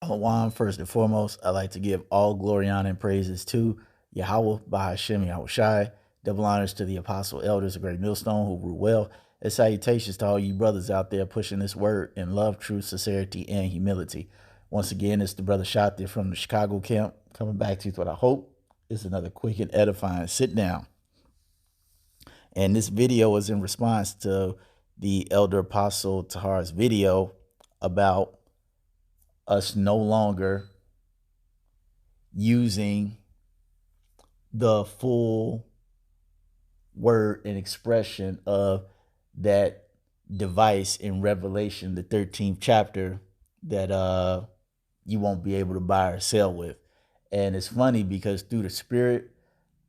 One, first and foremost, I'd like to give all glory, honor, and praises to Yahweh, Bahashem, Yahweh Shai. Double honors to the apostle elders of Great Millstone who rule well. And salutations to all you brothers out there pushing this word in love, truth, sincerity, and humility. Once again, it's the brother Shot there from the Chicago camp coming back to you with what I hope is another quick and edifying sit down. And this video is in response to the elder apostle Tahar's video about us no longer using the full word and expression of that device in Revelation, the 13th chapter, that you won't be able to buy or sell with. And it's funny because through the Spirit,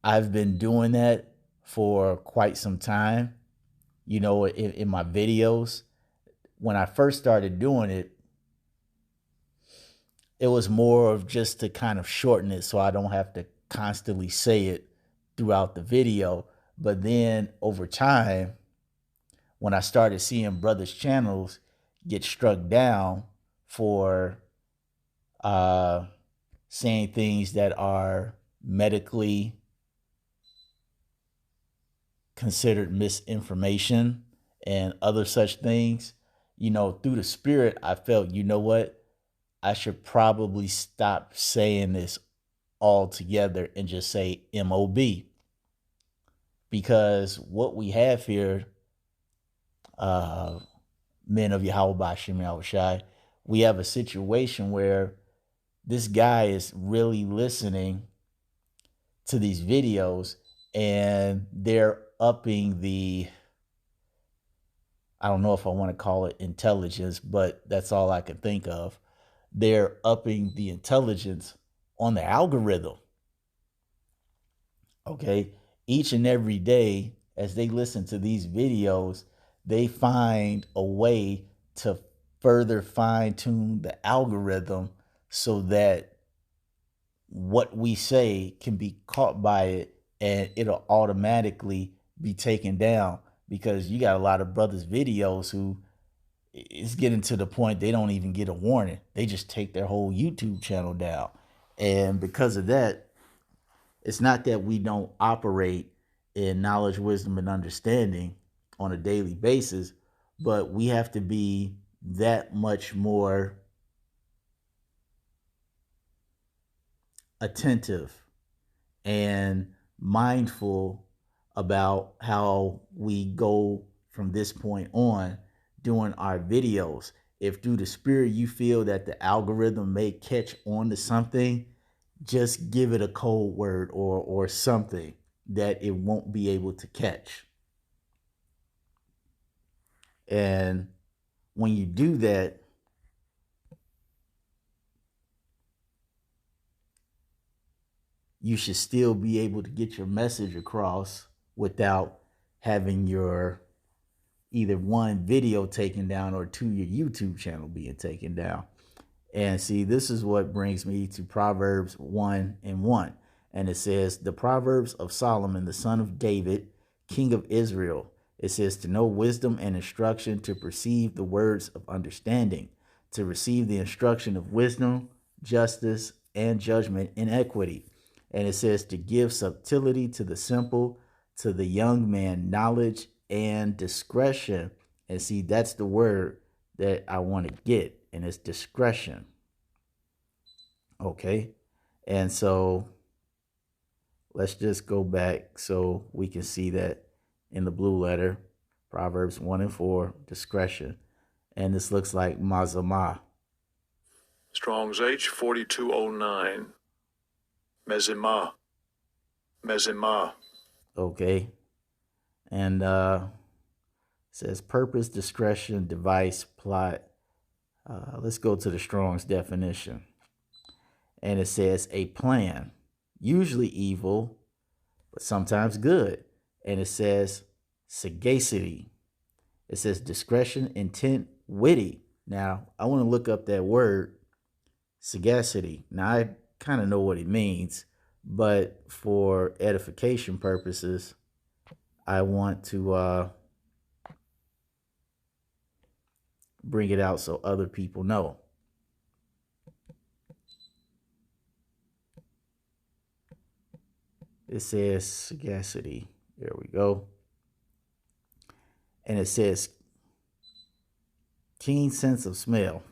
I've been doing that for quite some time. You know, in my videos, when I first started doing it, it was more of just to kind of shorten it so I don't have to constantly say it throughout the video. But then over time, when I started seeing brothers' channels get struck down for uh, saying things that are medically considered misinformation and other such things, you know, through the Spirit, I felt, you know what? I should probably stop saying this altogether and just say MOB. Because what we have here, uh, men of Yahweh Bashim Yahushai, we have a situation where this guy is really listening to these videos and they're upping the, I don't know if I want to call it intelligence, but that's all I can think of. They're upping the intelligence on the algorithm. Okay. Each and every day, as they listen to these videos, they find a way to further fine tune the algorithm so that what we say can be caught by it and it'll automatically be taken down, because you got a lot of brothers videos who it's getting to the point they don't even get a warning. They just take their whole YouTube channel down. And because of that, it's not that we don't operate in knowledge, wisdom, and understanding on a daily basis, but we have to be that much more attentive and mindful about how we go from this point on doing our videos. If through the Spirit you feel that the algorithm may catch on to something, just give it a code word or something that it won't be able to catch. And when you do that, you should still be able to get your message across without having your either one video taken down or two, your YouTube channel being taken down. And see, this is what brings me to Proverbs 1:1. And it says, the Proverbs of Solomon, the son of David, king of Israel. It says, to know wisdom and instruction, to perceive the words of understanding, to receive the instruction of wisdom, justice, and judgment in equity. And it says, to give subtlety to the simple, to the young man knowledge and discretion. And see, that's the word that I want to get, and it's discretion. Okay. And so let's just go back so we can see that in the blue letter, Proverbs 1:4, discretion. And this looks like mazamah. Strong's H 4209. Mezimah. Mezimah. Okay. And says purpose, discretion, device, plot. Let's go to the Strong's definition. And it says a plan, usually evil, but sometimes good. And it says sagacity. It says discretion, intent, witty. Now, I want to look up that word, sagacity. Now, I kind of know what it means, but for edification purposes, I want to bring it out so other people know. It says sagacity. There we go. And it says keen sense of smell,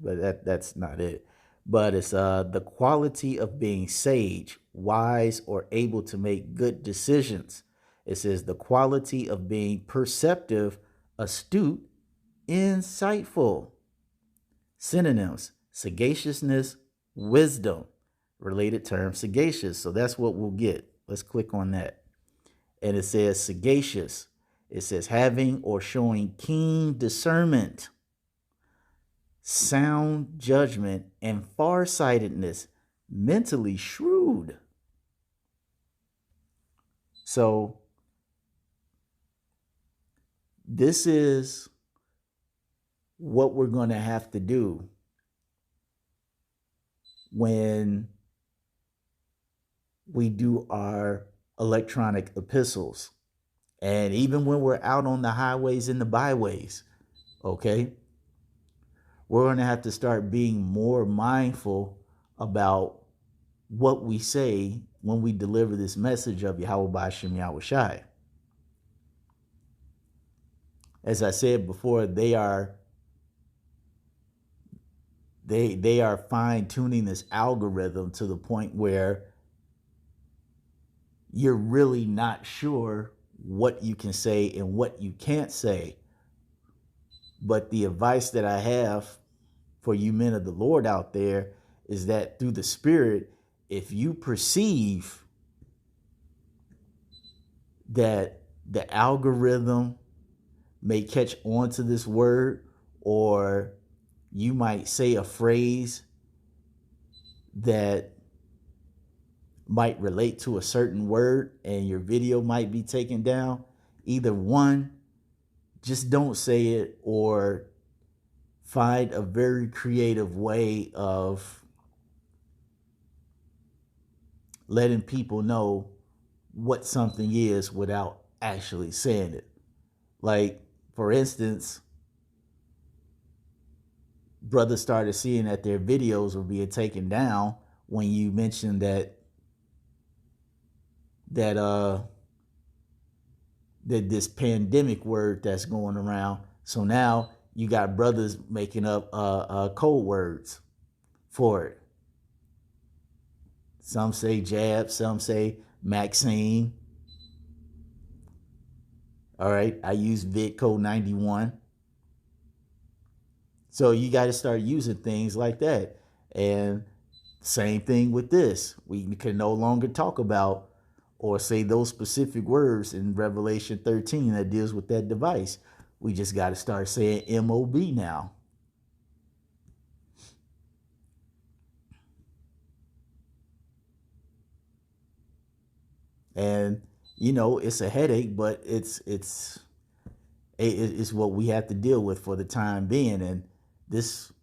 but that's not it. But it's the quality of being sage, wise, or able to make good decisions. It says the quality of being perceptive, astute, insightful. Synonyms: sagaciousness, wisdom. Related term, sagacious. So that's what we'll get. Let's click on that. And it says sagacious. It says having or showing keen discernment, sound judgment, and farsightedness, mentally shrewd. So this is what we're going to have to do when we do our electronic epistles, and even when we're out on the highways and the byways. Okay, we're going to have to start being more mindful about what we say when we deliver this message of Yahweh Ba'ashem Yahweh Shai. As I said before, they are fine tuning this algorithm to the point where you're really not sure what you can say and what you can't say. But the advice that I have for you men of the Lord out there is that through the Spirit, if you perceive that the algorithm may catch on to this word, or you might say a phrase that might relate to a certain word and your video might be taken down, either one, just don't say it, or find a very creative way of letting people know what something is without actually saying it. Like, for instance, brothers started seeing that their videos were being taken down when you mentioned that this pandemic word that's going around. So now you got brothers making up code words for it. Some say jab, some say Maxine. All right, I use VidCode 91. So you got to start using things like that. And same thing with this. We can no longer talk about or say those specific words in Revelation 13 that deals with that device. We just got to start saying MOB now. And it's a headache, but it's what we have to deal with for the time being. And this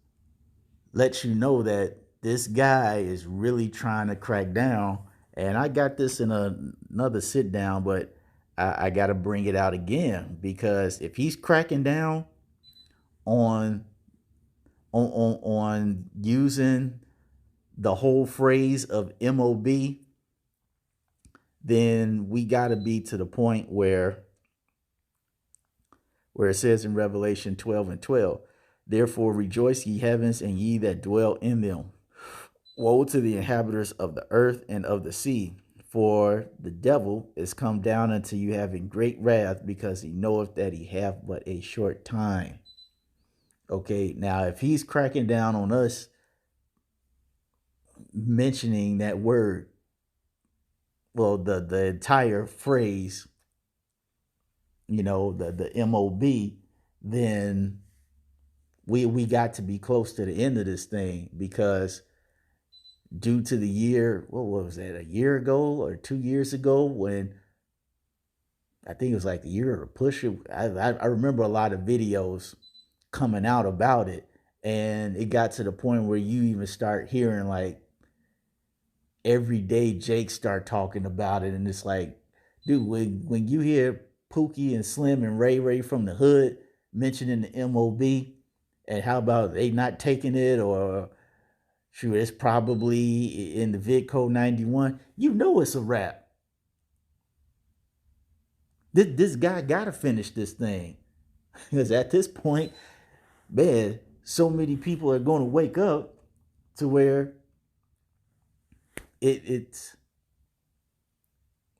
lets you know that this guy is really trying to crack down. And I got this in another sit down, but I got to bring it out again, because if he's cracking down on using the whole phrase of MOB, then we got to be to the point where it says in Revelation 12:12, therefore rejoice ye heavens and ye that dwell in them. Woe to the inhabitants of the earth and of the sea, for the devil is come down unto you having great wrath, because he knoweth that he hath but a short time. Okay, now if he's cracking down on us mentioning that word, well, the entire phrase, the MOB, then we got to be close to the end of this thing, because due to the year, what was that, a year ago or 2 years ago, when I think it was like the year of push it. I remember a lot of videos coming out about it, and it got to the point where you even start hearing like every day Jake start talking about it, and it's like, dude, when you hear Pookie and Slim and Ray Ray from the hood mentioning the MOB, and how about they not taking it, or shoot, it's probably in the VidCode 91, it's a wrap. This guy gotta finish this thing. Because at this point, man, so many people are going to wake up to where it, it's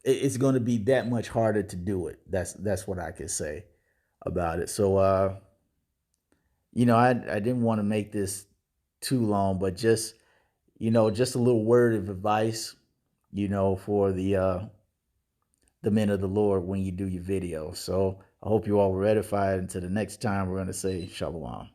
it's going to be that much harder to do it. That's what I can say about it. So I didn't want to make this too long, but just just a little word of advice, for the men of the Lord when you do your video. So I hope you all were edified. Until the next time, we're going to say shalom.